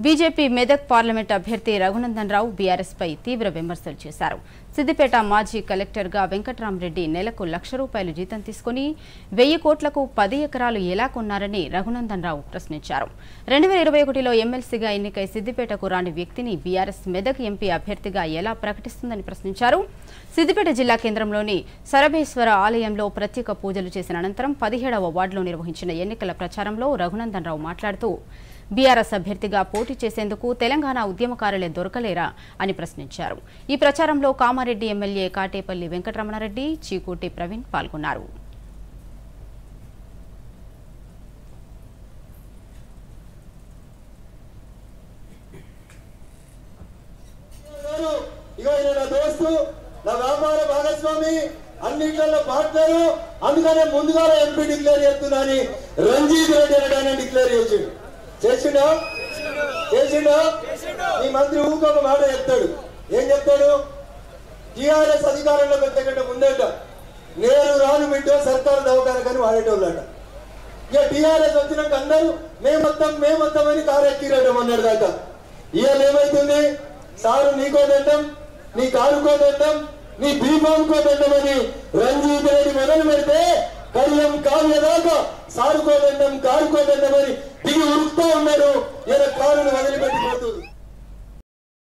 BJP Medak parliament అభ్యర్థి Raghunandan Rao BRS పై తీవ్ర విమర్శలు చేశారు. సిద్దిపేట మాజీ కలెక్టర్గా వెంకట్రామరెడ్డి నెలకు ₹1,00,000 జీతం తీసుకుని 1000 కోట్లకు 10 ఎకరాలు ఎలా కొన్నారని రఘునందన్ రావు ప్రశ్నించారు. 2021లో ఎమ్మెల్సీగా ఎన్నికై సిద్దిపేటకు రాని వ్యక్తిని బీఆర్ఎస్ మెదక్ ఎంపీ అభ్యర్థిగా ఎలా ప్రకటిస్తుందని ప్రశ్నించారు. సిద్దిపేట జిల్లా కేంద్రంలోని సరభేశ్వర ఆలయంలో ప్రత్యేక పూజలు చేసిన అనంతరం 17వ వార్డులో నిర్వహించిన ఎన్నికల ప్రచారంలో రఘునందన్ రావు మాట్లాడుతూ బీఆర్ఎస్ అభ్యర్థిగా పోటీ చేసేందుకు తెలంగాణ ఉద్యమకారులే దొరకలేరా అని ప్రశ్నించారు. ఈ ప్రచారంలో కామారెడ్డి ఎమ్మెల్యే కాటేపల్లి వెంకటరమణారెడ్డి, చీకోటి ప్రవీణ్ పాల్గొన్నారు. అన్నింటిలో పార్ట్నరు, అందుకనే ముందుగా ఎంపీ డిక్లేర్ చేస్తున్నాని రంజిత్ రెడ్డి అని డిక్లేర్ చేసిండా ఈ మంత్రి ఊకొక మాట చెప్తాడు. ఏం చెప్తాడు? టీఆర్ఎస్ అధికారంలోకి వచ్చేకంటే ముందట నేను రాను బిడ్డ సర్కారు దవాఖానకని వాడేటోళ్ళట. ఇక టీఆర్ఎస్ వచ్చినాక అందరూ మేమొత్తం అని కారెక్కిరటం అన్నాడు దాకా. ఇవాళ ఏమైతుంది? సారు నీకోదండం, నీ కారుకోదండం, నీ బీఫామ్కోదండమని రంజిత్ రెడ్డి మొదలు పెడితే కడియం కావ్యదాకా సారుకోదండం కారుకోదండమని దిగి ఉరుకుతూ ఉన్నారు. ఇలా కారును వదిలిపెట్టిపోతుంది.